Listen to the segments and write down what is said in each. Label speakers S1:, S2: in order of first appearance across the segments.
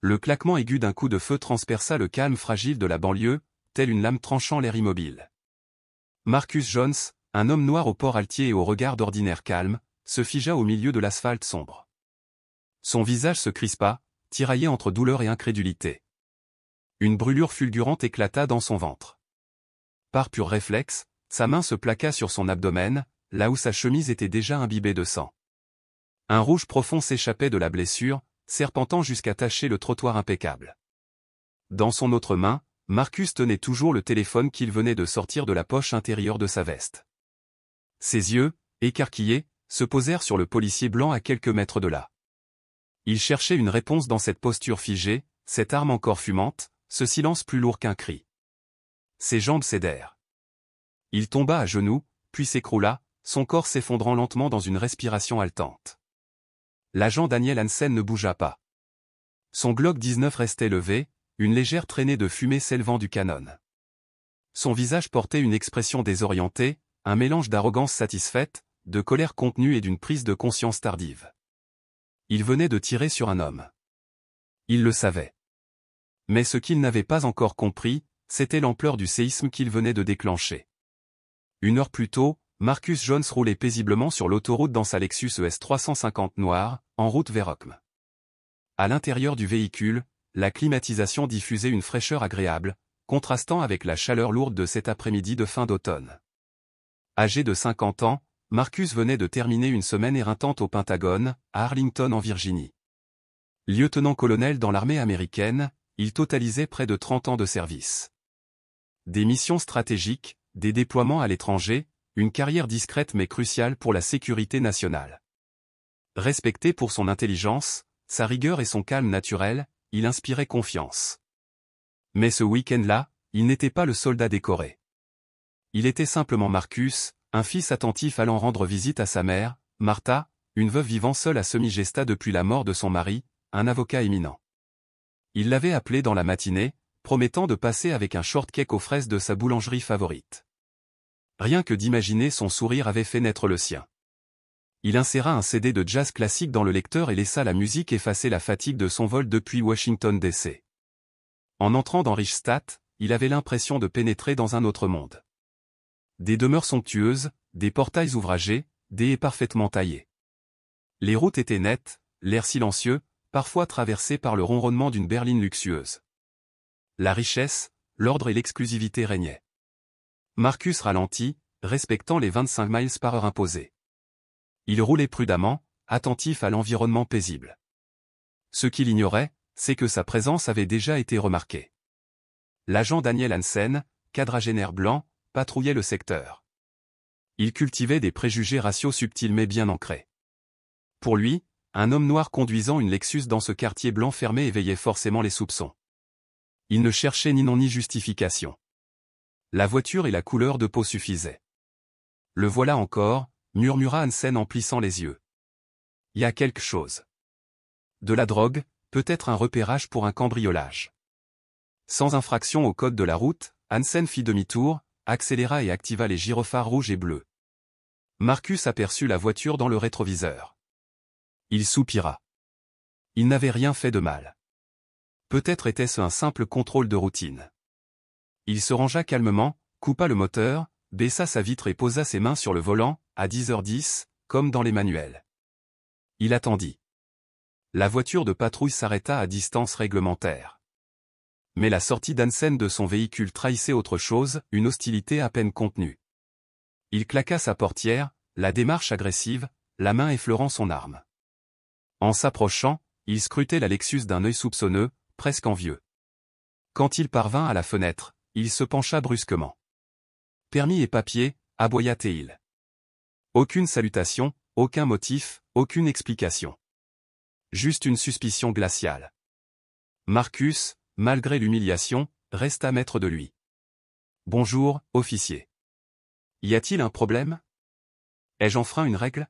S1: Le claquement aigu d'un coup de feu transperça le calme fragile de la banlieue, telle une lame tranchant l'air immobile. Marcus Jones, un homme noir au port altier et au regard d'ordinaire calme, se figea au milieu de l'asphalte sombre. Son visage se crispa, tiraillé entre douleur et incrédulité. Une brûlure fulgurante éclata dans son ventre. Par pur réflexe, sa main se plaqua sur son abdomen, là où sa chemise était déjà imbibée de sang. Un rouge profond s'échappait de la blessure, serpentant jusqu'à tacher le trottoir impeccable. Dans son autre main, Marcus tenait toujours le téléphone qu'il venait de sortir de la poche intérieure de sa veste. Ses yeux, écarquillés, se posèrent sur le policier blanc à quelques mètres de là. Il cherchait une réponse dans cette posture figée, cette arme encore fumante, ce silence plus lourd qu'un cri. Ses jambes cédèrent. Il tomba à genoux, puis s'écroula, son corps s'effondrant lentement dans une respiration haletante. L'agent Daniel Hansen ne bougea pas. Son Glock 19 restait levé, une légère traînée de fumée s'élevant du canon. Son visage portait une expression désorientée, un mélange d'arrogance satisfaite, de colère contenue et d'une prise de conscience tardive. Il venait de tirer sur un homme. Il le savait. Mais ce qu'il n'avait pas encore compris, c'était l'ampleur du séisme qu'il venait de déclencher. Une heure plus tôt, Marcus Jones roulait paisiblement sur l'autoroute dans sa Lexus ES 350 noire, en route vers Ockham. À l'intérieur du véhicule, la climatisation diffusait une fraîcheur agréable, contrastant avec la chaleur lourde de cet après-midi de fin d'automne. Âgé de 50 ans, Marcus venait de terminer une semaine éreintante au Pentagone, à Arlington en Virginie. Lieutenant-colonel dans l'armée américaine, il totalisait près de 30 ans de service. Des missions stratégiques, des déploiements à l'étranger, une carrière discrète mais cruciale pour la sécurité nationale. Respecté pour son intelligence, sa rigueur et son calme naturel, il inspirait confiance. Mais ce week-end-là, il n'était pas le soldat décoré. Il était simplement Marcus, un fils attentif allant rendre visite à sa mère, Martha, une veuve vivant seule à Semi-Gesta depuis la mort de son mari, un avocat éminent. Il l'avait appelé dans la matinée, promettant de passer avec un shortcake aux fraises de sa boulangerie favorite. Rien que d'imaginer son sourire avait fait naître le sien. Il inséra un CD de jazz classique dans le lecteur et laissa la musique effacer la fatigue de son vol depuis Washington DC. En entrant dans Reichstadt, il avait l'impression de pénétrer dans un autre monde. Des demeures somptueuses, des portails ouvragés, des haies parfaitement taillées. Les routes étaient nettes, l'air silencieux, parfois traversé par le ronronnement d'une berline luxueuse. La richesse, l'ordre et l'exclusivité régnaient. Marcus ralentit, respectant les 25 miles par heure imposés. Il roulait prudemment, attentif à l'environnement paisible. Ce qu'il ignorait, c'est que sa présence avait déjà été remarquée. L'agent Daniel Hansen, quadragénaire blanc, patrouillait le secteur. Il cultivait des préjugés raciaux subtils mais bien ancrés. Pour lui, un homme noir conduisant une Lexus dans ce quartier blanc fermé éveillait forcément les soupçons. Il ne cherchait ni nom ni justification. La voiture et la couleur de peau suffisaient. Le voilà encore, murmura Hansen en plissant les yeux. Y a quelque chose. De la drogue, peut-être un repérage pour un cambriolage. Sans infraction au code de la route, Hansen fit demi-tour, accéléra et activa les gyrophares rouges et bleus. Marcus aperçut la voiture dans le rétroviseur. Il soupira. Il n'avait rien fait de mal. Peut-être était-ce un simple contrôle de routine. Il se rangea calmement, coupa le moteur, baissa sa vitre et posa ses mains sur le volant, à 10h10, comme dans les manuels. Il attendit. La voiture de patrouille s'arrêta à distance réglementaire. Mais la sortie d'Hansen de son véhicule trahissait autre chose, une hostilité à peine contenue. Il claqua sa portière, la démarche agressive, la main effleurant son arme. En s'approchant, il scrutait la Lexus d'un œil soupçonneux, presque envieux. Quand il parvint à la fenêtre, il se pencha brusquement. « Permis et papier » aboya-t-il. Aucune salutation, aucun motif, aucune explication. Juste une suspicion glaciale. Marcus, malgré l'humiliation, resta maître de lui. « Bonjour, officier. Y a-t-il un problème? Ai-je enfreint une règle ?»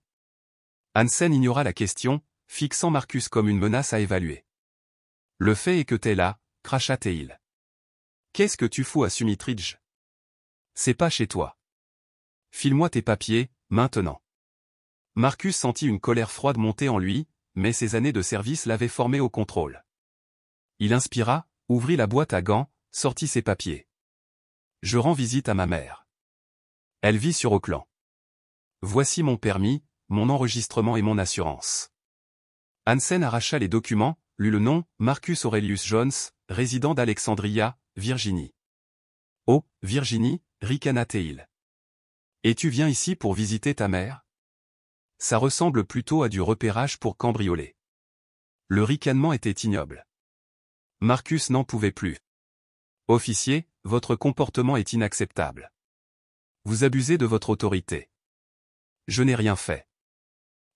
S1: Hansen ignora la question, fixant Marcus comme une menace à évaluer. « Le fait est que t'es là, » cracha-t-il. « Qu'est-ce que tu fous à Summit Ridge? C'est pas chez toi. File-moi tes papiers, maintenant. » Marcus sentit une colère froide monter en lui, mais ses années de service l'avaient formé au contrôle. Il inspira, ouvrit la boîte à gants, sortit ses papiers. Je rends visite à ma mère. Elle vit sur Auckland. Voici mon permis, mon enregistrement et mon assurance. Hansen arracha les documents, lut le nom, Marcus Aurelius Jones, résident d'Alexandria, Virginie. Oh, Virginie, ricana-t-il. Et tu viens ici pour visiter ta mère? Ça ressemble plutôt à du repérage pour cambrioler. Le ricanement était ignoble. Marcus n'en pouvait plus. Officier, votre comportement est inacceptable. Vous abusez de votre autorité. Je n'ai rien fait.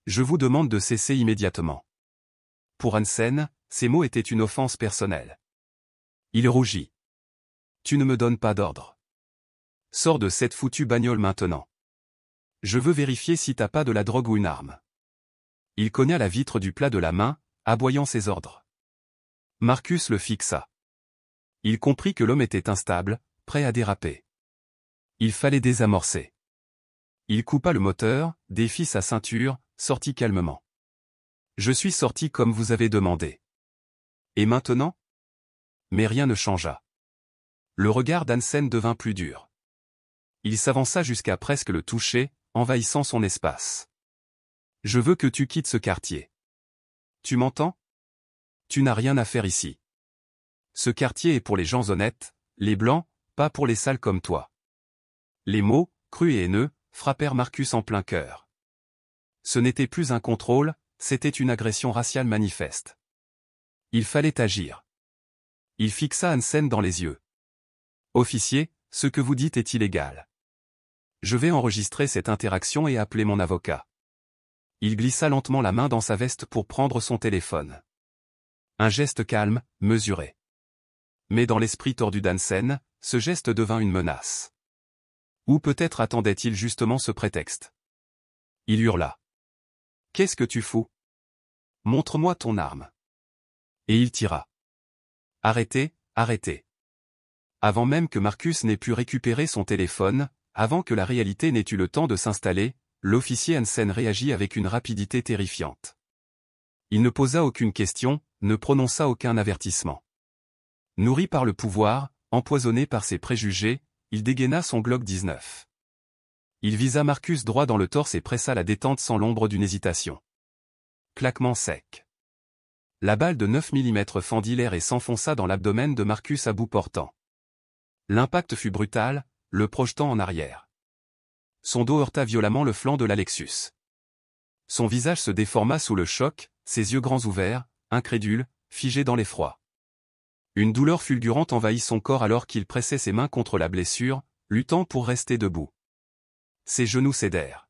S1: Je vous demande de cesser immédiatement. Pour Hansen, ces mots étaient une offense personnelle. Il rougit. Tu ne me donnes pas d'ordre. Sors de cette foutue bagnole maintenant. Je veux vérifier si t'as pas de la drogue ou une arme. Il cogna la vitre du plat de la main, aboyant ses ordres. Marcus le fixa. Il comprit que l'homme était instable, prêt à déraper. Il fallait désamorcer. Il coupa le moteur, défit sa ceinture, sortit calmement. Je suis sorti comme vous avez demandé. Et maintenant? Mais rien ne changea. Le regard d'Hansen devint plus dur. Il s'avança jusqu'à presque le toucher, envahissant son espace. Je veux que tu quittes ce quartier. Tu m'entends? Tu n'as rien à faire ici. Ce quartier est pour les gens honnêtes, les blancs, pas pour les sales comme toi. Les mots, crus et haineux, frappèrent Marcus en plein cœur. Ce n'était plus un contrôle, c'était une agression raciale manifeste. Il fallait agir. Il fixa Hansen dans les yeux. Officier, ce que vous dites est illégal. Je vais enregistrer cette interaction et appeler mon avocat. Il glissa lentement la main dans sa veste pour prendre son téléphone. Un geste calme, mesuré. Mais dans l'esprit tordu d'Hansen, ce geste devint une menace. Ou peut-être attendait-il justement ce prétexte. Il hurla. Qu'est-ce que tu fous? Montre-moi ton arme. Et il tira. Arrêtez, arrêtez. Avant même que Marcus n'ait pu récupérer son téléphone, avant que la réalité n'ait eu le temps de s'installer, l'officier Hansen réagit avec une rapidité terrifiante. Il ne posa aucune question, ne prononça aucun avertissement. Nourri par le pouvoir, empoisonné par ses préjugés, il dégaina son Glock 19. Il visa Marcus droit dans le torse et pressa la détente sans l'ombre d'une hésitation. Claquement sec. La balle de 9 mm fendit l'air et s'enfonça dans l'abdomen de Marcus à bout portant. L'impact fut brutal, le projetant en arrière. Son dos heurta violemment le flanc de la Lexus. Son visage se déforma sous le choc, ses yeux grands ouverts, incrédules, figés dans l'effroi. Une douleur fulgurante envahit son corps alors qu'il pressait ses mains contre la blessure, luttant pour rester debout. Ses genoux cédèrent.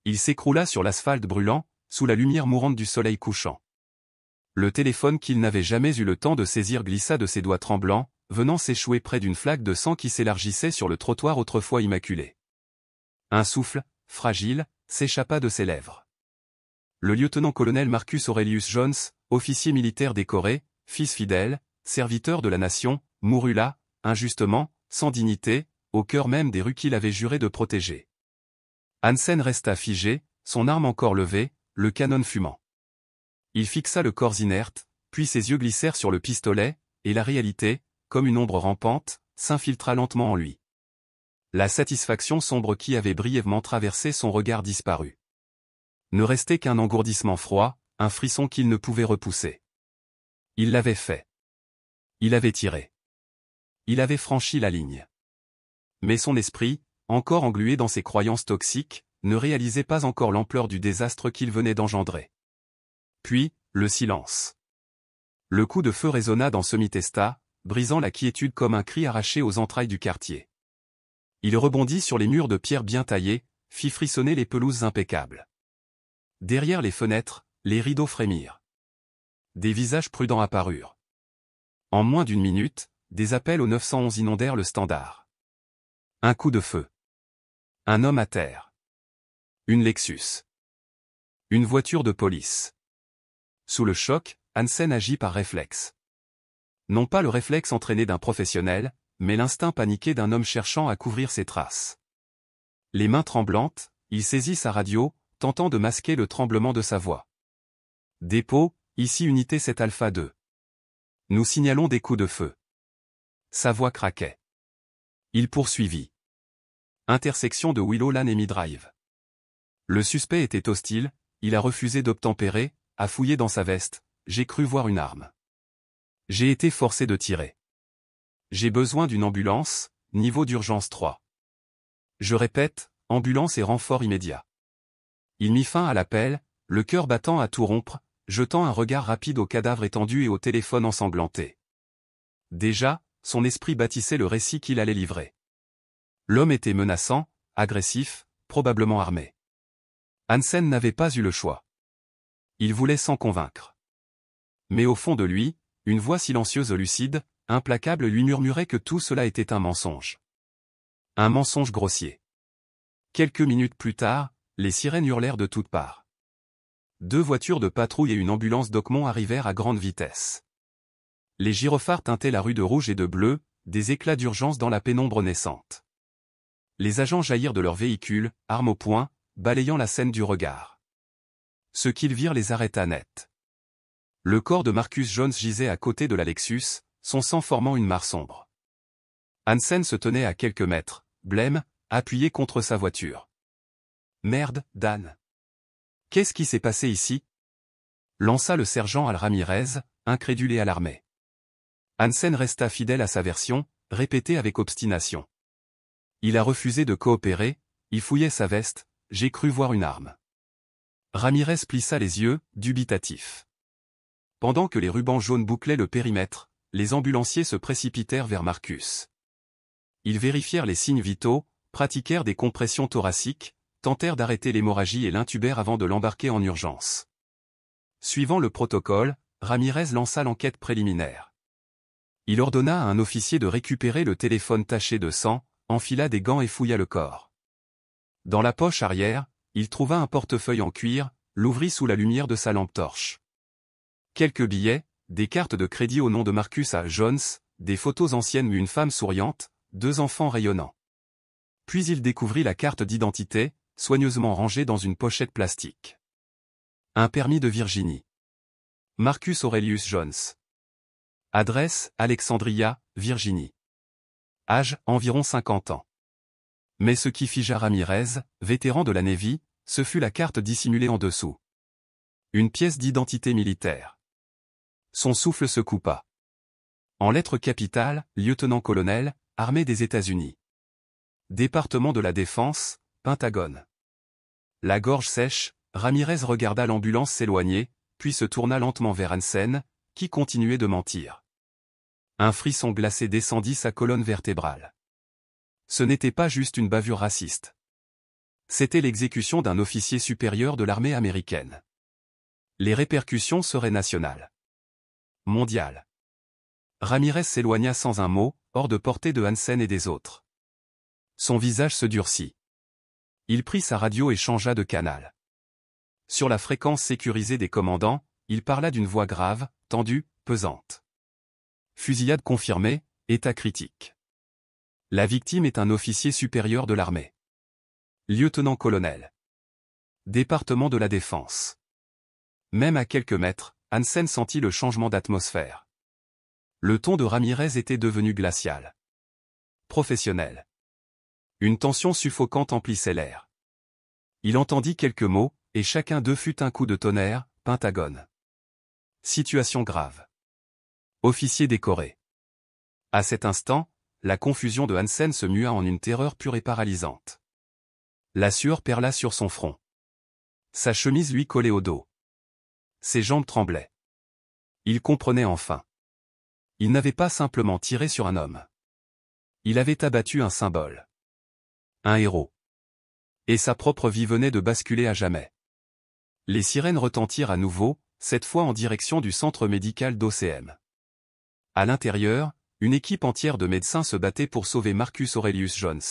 S1: Il s'écroula sur l'asphalte brûlant, sous la lumière mourante du soleil couchant. Le téléphone qu'il n'avait jamais eu le temps de saisir glissa de ses doigts tremblants, venant s'échouer près d'une flaque de sang qui s'élargissait sur le trottoir autrefois immaculé. Un souffle, fragile, s'échappa de ses lèvres. Le lieutenant-colonel Marcus Aurelius Jones, officier militaire décoré, fils fidèle, serviteur de la nation, mourut là, injustement, sans dignité, au cœur même des rues qu'il avait juré de protéger. Hansen resta figé, son arme encore levée, le canon fumant. Il fixa le corps inerte, puis ses yeux glissèrent sur le pistolet, et la réalité, comme une ombre rampante, s'infiltra lentement en lui. La satisfaction sombre qui avait brièvement traversé son regard disparut. Ne restait qu'un engourdissement froid, un frisson qu'il ne pouvait repousser. Il l'avait fait. Il avait tiré. Il avait franchi la ligne. Mais son esprit, encore englué dans ses croyances toxiques, ne réalisait pas encore l'ampleur du désastre qu'il venait d'engendrer. Puis, le silence. Le coup de feu résonna dans Semitesta, brisant la quiétude comme un cri arraché aux entrailles du quartier. Il rebondit sur les murs de pierre bien taillés, fit frissonner les pelouses impeccables. Derrière les fenêtres, les rideaux frémirent. Des visages prudents apparurent. En moins d'une minute, des appels au 911 inondèrent le standard. Un coup de feu. Un homme à terre. Une Lexus. Une voiture de police. Sous le choc, Hansen agit par réflexe. Non pas le réflexe entraîné d'un professionnel, mais l'instinct paniqué d'un homme cherchant à couvrir ses traces. Les mains tremblantes, il saisit sa radio, tentant de masquer le tremblement de sa voix. Dépôt, ici unité 7 Alpha 2. Nous signalons des coups de feu. Sa voix craquait. Il poursuivit. Intersection de Willow Lane et Mid-Drive. Le suspect était hostile, il a refusé d'obtempérer, a fouillé dans sa veste, j'ai cru voir une arme. J'ai été forcé de tirer. J'ai besoin d'une ambulance, niveau d'urgence 3. Je répète, ambulance et renfort immédiat. Il mit fin à l'appel, le cœur battant à tout rompre, jetant un regard rapide au cadavre étendu et au téléphone ensanglanté. Déjà, son esprit bâtissait le récit qu'il allait livrer. L'homme était menaçant, agressif, probablement armé. Hansen n'avait pas eu le choix. Il voulait s'en convaincre. Mais au fond de lui, une voix silencieuse lucide, implacable lui murmurait que tout cela était un mensonge. Un mensonge grossier. Quelques minutes plus tard, les sirènes hurlèrent de toutes parts. 2 voitures de patrouille et une ambulance d'Oakmont arrivèrent à grande vitesse. Les gyrophares teintaient la rue de rouge et de bleu, des éclats d'urgence dans la pénombre naissante. Les agents jaillirent de leurs véhicules, armes au poing, balayant la scène du regard. Ce qu'ils virent les arrêta net. Le corps de Marcus Jones gisait à côté de la Lexus, son sang formant une mare sombre. Hansen se tenait à quelques mètres, blême, appuyé contre sa voiture. « Merde, Dan. Qu'est-ce qui s'est passé ici ?» lança le sergent Al Ramirez, incrédule et alarmé. Hansen resta fidèle à sa version, répétée avec obstination. Il a refusé de coopérer, il fouillait sa veste, j'ai cru voir une arme. Ramirez plissa les yeux, dubitatif. Pendant que les rubans jaunes bouclaient le périmètre, les ambulanciers se précipitèrent vers Marcus. Ils vérifièrent les signes vitaux, pratiquèrent des compressions thoraciques, tentèrent d'arrêter l'hémorragie et l'intubèrent avant de l'embarquer en urgence. Suivant le protocole, Ramirez lança l'enquête préliminaire. Il ordonna à un officier de récupérer le téléphone taché de sang, enfila des gants et fouilla le corps. Dans la poche arrière, il trouva un portefeuille en cuir, l'ouvrit sous la lumière de sa lampe torche. Quelques billets, des cartes de crédit au nom de Marcus A. Jones, des photos anciennes d'une femme souriante, 2 enfants rayonnants. Puis il découvrit la carte d'identité, soigneusement rangée dans une pochette plastique. Un permis de Virginie. Marcus Aurelius Jones. Adresse, Alexandria, Virginie. Âge, environ 50 ans. Mais ce qui figea Ramirez, vétéran de la Navy, ce fut la carte dissimulée en dessous. Une pièce d'identité militaire. Son souffle se coupa. En lettres capitales, lieutenant-colonel, armée des États-Unis. Département de la Défense, Pentagone. La gorge sèche, Ramirez regarda l'ambulance s'éloigner, puis se tourna lentement vers Hansen, qui continuait de mentir. Un frisson glacé descendit sa colonne vertébrale. Ce n'était pas juste une bavure raciste. C'était l'exécution d'un officier supérieur de l'armée américaine. Les répercussions seraient nationales. Mondiales. Ramirez s'éloigna sans un mot, hors de portée de Hansen et des autres. Son visage se durcit. Il prit sa radio et changea de canal. Sur la fréquence sécurisée des commandants, il parla d'une voix grave, tendue, pesante. Fusillade confirmée, état critique. La victime est un officier supérieur de l'armée. Lieutenant-colonel. Département de la Défense. Même à quelques mètres, Hansen sentit le changement d'atmosphère. Le ton de Ramirez était devenu glacial. Professionnel. Une tension suffocante emplissait l'air. Il entendit quelques mots, et chacun d'eux fut un coup de tonnerre, Pentagone. Situation grave. Officier décoré. À cet instant, la confusion de Hansen se mua en une terreur pure et paralysante. La sueur perla sur son front. Sa chemise lui collait au dos. Ses jambes tremblaient. Il comprenait enfin. Il n'avait pas simplement tiré sur un homme. Il avait abattu un symbole. Un héros. Et sa propre vie venait de basculer à jamais. Les sirènes retentirent à nouveau, cette fois en direction du centre médical d'OCM. À l'intérieur, une équipe entière de médecins se battait pour sauver Marcus Aurelius Jones.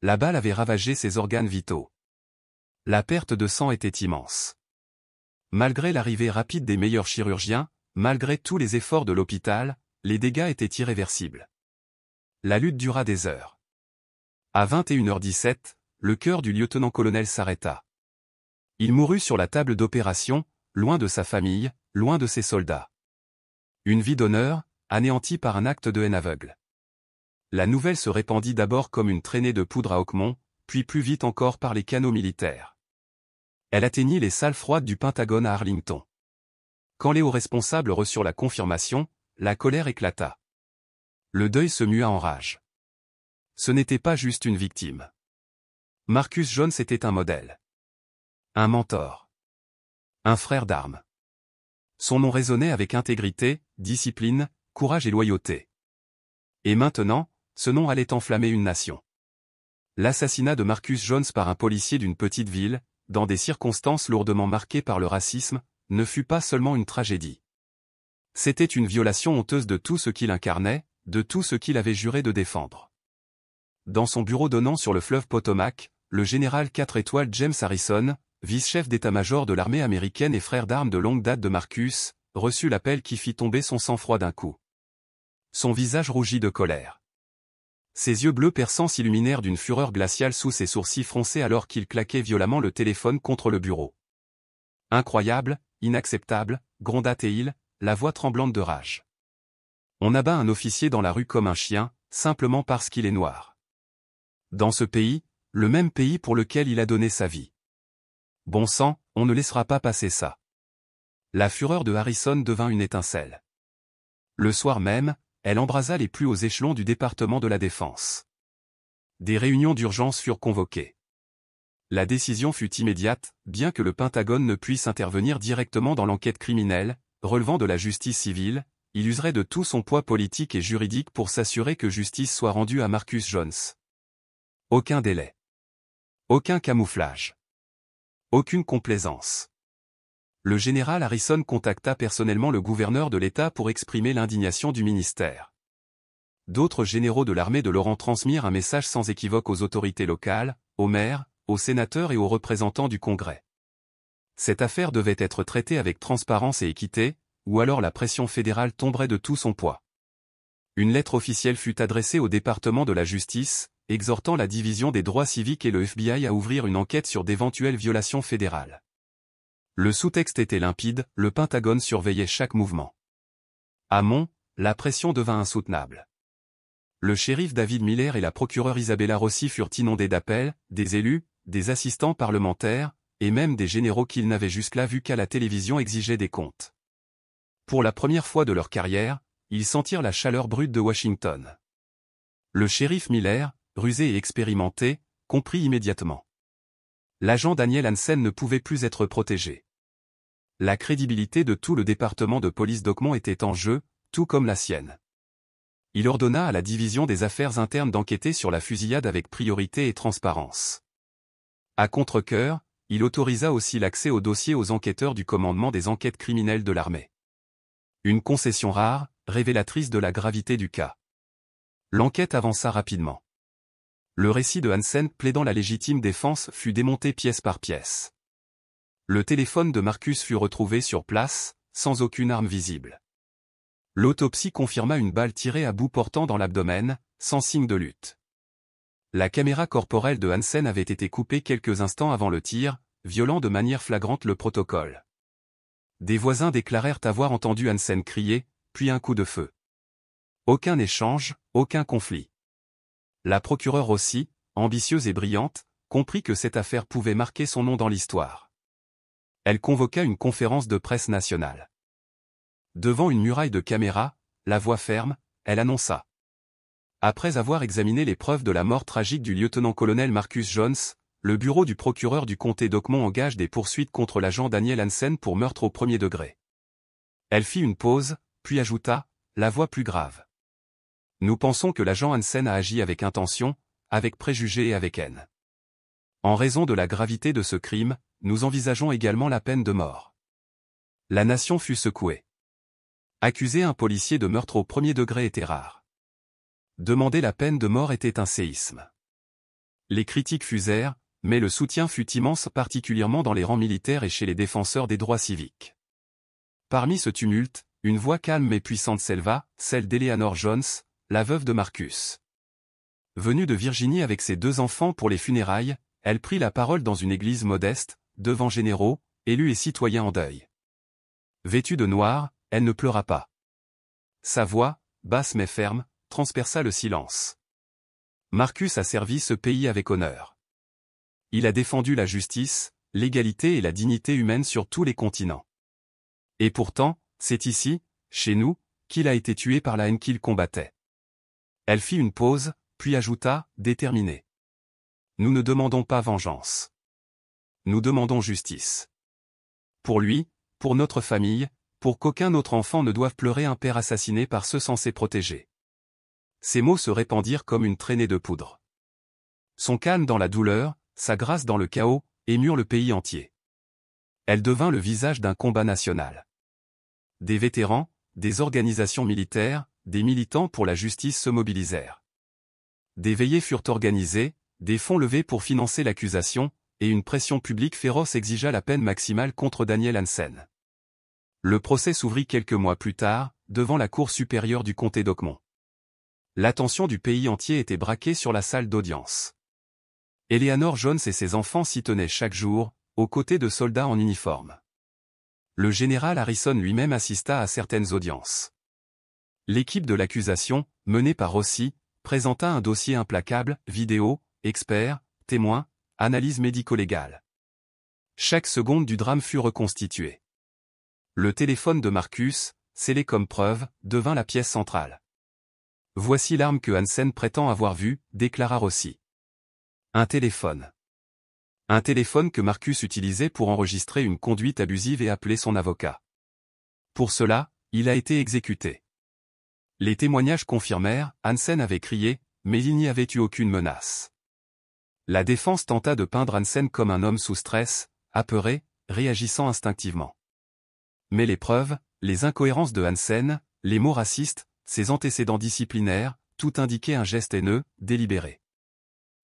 S1: La balle avait ravagé ses organes vitaux. La perte de sang était immense. Malgré l'arrivée rapide des meilleurs chirurgiens, malgré tous les efforts de l'hôpital, les dégâts étaient irréversibles. La lutte dura des heures. À 21h17, le cœur du lieutenant-colonel s'arrêta. Il mourut sur la table d'opération, loin de sa famille, loin de ses soldats. Une vie d'honneur, anéantie par un acte de haine aveugle. La nouvelle se répandit d'abord comme une traînée de poudre à Oakmont, puis plus vite encore par les canaux militaires. Elle atteignit les salles froides du Pentagone à Arlington. Quand les hauts responsables reçurent la confirmation, la colère éclata. Le deuil se mua en rage. Ce n'était pas juste une victime. Marcus Jones était un modèle. Un mentor. Un frère d'armes. Son nom résonnait avec intégrité, discipline, courage et loyauté. Et maintenant, ce nom allait enflammer une nation. L'assassinat de Marcus Jones par un policier d'une petite ville, dans des circonstances lourdement marquées par le racisme, ne fut pas seulement une tragédie. C'était une violation honteuse de tout ce qu'il incarnait, de tout ce qu'il avait juré de défendre. Dans son bureau donnant sur le fleuve Potomac, le général 4 étoiles James Harrison, vice-chef d'état-major de l'armée américaine et frère d'armes de longue date de Marcus, reçut l'appel qui fit tomber son sang-froid d'un coup. Son visage rougit de colère. Ses yeux bleus perçants s'illuminèrent d'une fureur glaciale sous ses sourcils froncés alors qu'il claquait violemment le téléphone contre le bureau. Incroyable, inacceptable, gronda-t-il, la voix tremblante de rage. On abat un officier dans la rue comme un chien, simplement parce qu'il est noir. Dans ce pays, le même pays pour lequel il a donné sa vie. Bon sang, on ne laissera pas passer ça. La fureur de Harrison devint une étincelle. Le soir même, elle embrasa les plus hauts échelons du département de la Défense. Des réunions d'urgence furent convoquées. La décision fut immédiate, bien que le Pentagone ne puisse intervenir directement dans l'enquête criminelle, relevant de la justice civile, il userait de tout son poids politique et juridique pour s'assurer que justice soit rendue à Marcus Jones. Aucun délai. Aucun camouflage. Aucune complaisance. Le général Harrison contacta personnellement le gouverneur de l'État pour exprimer l'indignation du ministère. D'autres généraux de l'armée de Laurent transmirent un message sans équivoque aux autorités locales, aux maires, aux sénateurs et aux représentants du Congrès. Cette affaire devait être traitée avec transparence et équité, ou alors la pression fédérale tomberait de tout son poids. Une lettre officielle fut adressée au département de la justice, exhortant la division des droits civiques et le FBI à ouvrir une enquête sur d'éventuelles violations fédérales. Le sous-texte était limpide, le Pentagone surveillait chaque mouvement. À Mont, la pression devint insoutenable. Le shérif David Miller et la procureure Isabella Rossi furent inondés d'appels, des élus, des assistants parlementaires, et même des généraux qu'ils n'avaient jusque-là vus qu'à la télévision exigeaient des comptes. Pour la première fois de leur carrière, ils sentirent la chaleur brute de Washington. Le shérif Miller, rusé et expérimenté, comprit immédiatement. L'agent Daniel Hansen ne pouvait plus être protégé. La crédibilité de tout le département de police d'Oakmont était en jeu, tout comme la sienne. Il ordonna à la division des affaires internes d'enquêter sur la fusillade avec priorité et transparence. À contre-cœur, il autorisa aussi l'accès au dossier aux enquêteurs du commandement des enquêtes criminelles de l'armée. Une concession rare, révélatrice de la gravité du cas. L'enquête avança rapidement. Le récit de Hansen plaidant la légitime défense fut démonté pièce par pièce. Le téléphone de Marcus fut retrouvé sur place, sans aucune arme visible. L'autopsie confirma une balle tirée à bout portant dans l'abdomen, sans signe de lutte. La caméra corporelle de Hansen avait été coupée quelques instants avant le tir, violant de manière flagrante le protocole. Des voisins déclarèrent avoir entendu Hansen crier, puis un coup de feu. Aucun échange, aucun conflit. La procureure aussi, ambitieuse et brillante, comprit que cette affaire pouvait marquer son nom dans l'histoire. Elle convoqua une conférence de presse nationale. Devant une muraille de caméras, la voix ferme, elle annonça. Après avoir examiné les preuves de la mort tragique du lieutenant-colonel Marcus Jones, le bureau du procureur du comté d'Oakmont engage des poursuites contre l'agent Daniel Hansen pour meurtre au premier degré. Elle fit une pause, puis ajouta, la voix plus grave. Nous pensons que l'agent Hansen a agi avec intention, avec préjugés et avec haine. En raison de la gravité de ce crime, nous envisageons également la peine de mort. La nation fut secouée. Accuser un policier de meurtre au premier degré était rare. Demander la peine de mort était un séisme. Les critiques fusèrent, mais le soutien fut immense particulièrement dans les rangs militaires et chez les défenseurs des droits civiques. Parmi ce tumulte, une voix calme mais puissante s'éleva, celle d'Eleanor Jones, la veuve de Marcus. Venue de Virginie avec ses 2 enfants pour les funérailles, elle prit la parole dans une église modeste, devant généraux, élus et citoyens en deuil. Vêtue de noir, elle ne pleura pas. sa voix, basse mais ferme, transperça le silence. Marcus a servi ce pays avec honneur. Il a défendu la justice, l'égalité et la dignité humaine sur tous les continents. Et pourtant, c'est ici, chez nous, qu'il a été tué par la haine qu'il combattait. Elle fit une pause, puis ajouta, déterminée. Nous ne demandons pas vengeance. Nous demandons justice. Pour lui, pour notre famille, pour qu'aucun autre enfant ne doive pleurer un père assassiné par ceux censés protéger. Ces mots se répandirent comme une traînée de poudre. Son calme dans la douleur, sa grâce dans le chaos, émurent le pays entier. Elle devint le visage d'un combat national. Des vétérans, des organisations militaires, des militants pour la justice se mobilisèrent. Des veillées furent organisées, des fonds levés pour financer l'accusation, et une pression publique féroce exigea la peine maximale contre Daniel Hansen. Le procès s'ouvrit quelques mois plus tard, devant la Cour supérieure du comté d'Oakmont. L'attention du pays entier était braquée sur la salle d'audience. Eleanor Jones et ses enfants s'y tenaient chaque jour, aux côtés de soldats en uniforme. Le général Harrison lui-même assista à certaines audiences. L'équipe de l'accusation, menée par Rossi, présenta un dossier implacable, vidéos, experts, témoins, analyse médico-légale. Chaque seconde du drame fut reconstituée. Le téléphone de Marcus, scellé comme preuve, devint la pièce centrale. Voici l'arme que Hansen prétend avoir vue, déclara Rossi. Un téléphone. Un téléphone que Marcus utilisait pour enregistrer une conduite abusive et appeler son avocat. Pour cela, il a été exécuté. Les témoignages confirmèrent, Hansen avait crié, mais il n'y avait eu aucune menace. La défense tenta de peindre Hansen comme un homme sous stress, apeuré, réagissant instinctivement. Mais les preuves, les incohérences de Hansen, les mots racistes, ses antécédents disciplinaires, tout indiquait un geste haineux, délibéré.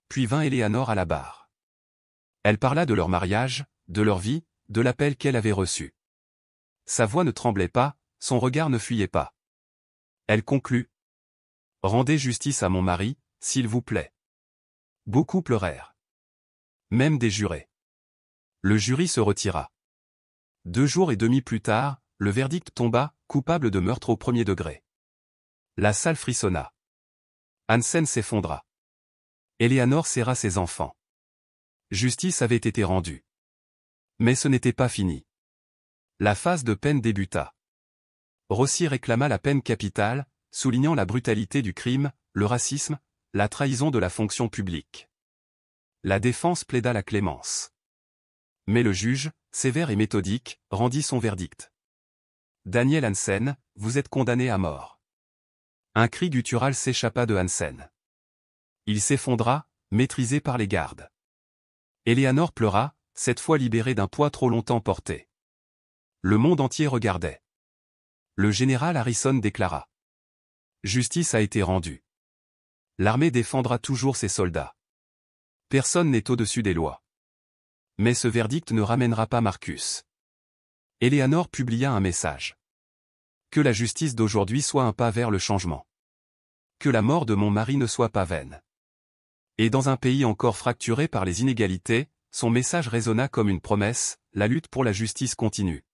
S1: Puis vint Eleanor à la barre. Elle parla de leur mariage, de leur vie, de l'appel qu'elle avait reçu. Sa voix ne tremblait pas, son regard ne fuyait pas. Elle conclut. « Rendez justice à mon mari, s'il vous plaît. » Beaucoup pleurèrent. Même des jurés. Le jury se retira. 2 jours et demi plus tard, le verdict tomba, coupable de meurtre au premier degré. La salle frissonna. Hansen s'effondra. Eleanor serra ses enfants. Justice avait été rendue. Mais ce n'était pas fini. La phase de peine débuta. Rossi réclama la peine capitale, soulignant la brutalité du crime, le racisme, la trahison de la fonction publique. La défense plaida la clémence. Mais le juge, sévère et méthodique, rendit son verdict. Daniel Hansen, vous êtes condamné à mort. Un cri guttural s'échappa de Hansen. Il s'effondra, maîtrisé par les gardes. Eleanor pleura, cette fois libérée d'un poids trop longtemps porté. Le monde entier regardait. Le général Harrison déclara. Justice a été rendue. L'armée défendra toujours ses soldats. Personne n'est au-dessus des lois. Mais ce verdict ne ramènera pas Marcus. Eleanor publia un message. Que la justice d'aujourd'hui soit un pas vers le changement. Que la mort de mon mari ne soit pas vaine. Et dans un pays encore fracturé par les inégalités, son message résonna comme une promesse, la lutte pour la justice continue.